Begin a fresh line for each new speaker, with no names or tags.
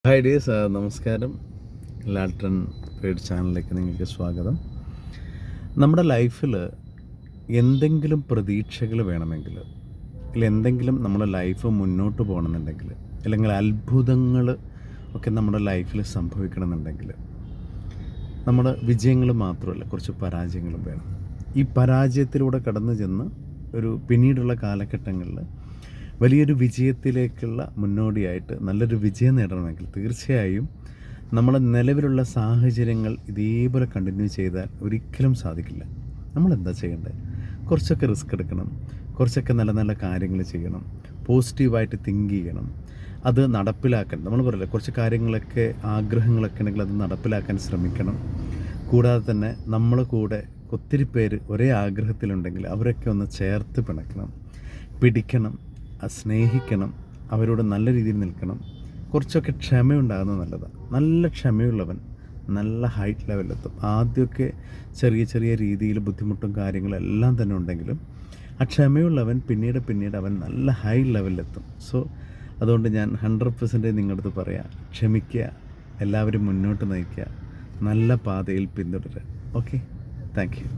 Hi dears, നമസ്കാരം. ലാൽട്ടൺ പേഡ് ചാനലിലേക്ക് നിങ്ങൾക്ക് സ്വാഗതം. നമ്മുടെ ലൈഫിൽ എന്തെങ്കിലും പ്രതീക്ഷകൾ വേണമെങ്കിൽ, അല്ലെങ്കിൽ എന്തെങ്കിലും നമ്മുടെ ലൈഫ് മുന്നോട്ട് പോകണമെന്നുണ്ടെങ്കിൽ, അല്ലെങ്കിൽ അത്ഭുതങ്ങൾ ഒക്കെ നമ്മുടെ ലൈഫിൽ സംഭവിക്കണമെന്നുണ്ടെങ്കിൽ നമ്മുടെ വിജയങ്ങൾ മാത്രമല്ല, കുറച്ച് പരാജയങ്ങളും വേണം. ഈ പരാജയത്തിലൂടെ കടന്നു ചെന്ന് പിന്നീടുള്ള കാലഘട്ടങ്ങളിൽ വലിയൊരു വിജയത്തിലേക്കുള്ള മുന്നോടിയായിട്ട് നല്ലൊരു വിജയം നേടണമെങ്കിൽ തീർച്ചയായും നമ്മുടെ നിലവിലുള്ള സാഹചര്യങ്ങൾ ഇതേപോലെ കണ്ടിന്യൂ ചെയ്താൽ ഒരിക്കലും സാധിക്കില്ല. നമ്മളെന്താ ചെയ്യേണ്ടത്? കുറച്ചൊക്കെ റിസ്ക് എടുക്കണം, കുറച്ചൊക്കെ നല്ല നല്ല കാര്യങ്ങൾ ചെയ്യണം, പോസിറ്റീവായിട്ട് തിങ്ക് ചെയ്യണം, അത് നടപ്പിലാക്കാൻ. നമ്മൾ പറയില്ല, കുറച്ച് കാര്യങ്ങളൊക്കെ ആഗ്രഹങ്ങളൊക്കെ ഉണ്ടെങ്കിൽ അത് നടപ്പിലാക്കാൻ ശ്രമിക്കണം. കൂടാതെ തന്നെ നമ്മൾ കൂടെ ഒത്തിരി പേര് ഒരേ ആഗ്രഹത്തിലുണ്ടെങ്കിൽ അവരൊക്കെ ഒന്ന് ചേർത്ത് പിടിക്കണം, സ്നേഹിക്കണം, അവരോട് നല്ല രീതിയിൽ നിൽക്കണം. കുറച്ചൊക്കെ ക്ഷമയുണ്ടാകുന്നത് നല്ലതാണ്. നല്ല ക്ഷമയുള്ളവൻ നല്ല ഹൈറ്റ് ലെവലിലെത്തും. ആദ്യമൊക്കെ ചെറിയ ചെറിയ രീതിയിൽ ബുദ്ധിമുട്ടും കാര്യങ്ങളെല്ലാം തന്നെ ഉണ്ടെങ്കിലും ആ ക്ഷമയുള്ളവൻ പിന്നീട് അവൻ നല്ല ഹൈ ലെവലിലെത്തും. സോ അതുകൊണ്ട് ഞാൻ 100% നിങ്ങളുടെ അടുത്ത് പറയാം, ക്ഷമിക്കുക, എല്ലാവരും മുന്നോട്ട് നയിക്കുക, നല്ല പാതയിൽ പിന്തുടരുക. Okay, thank you.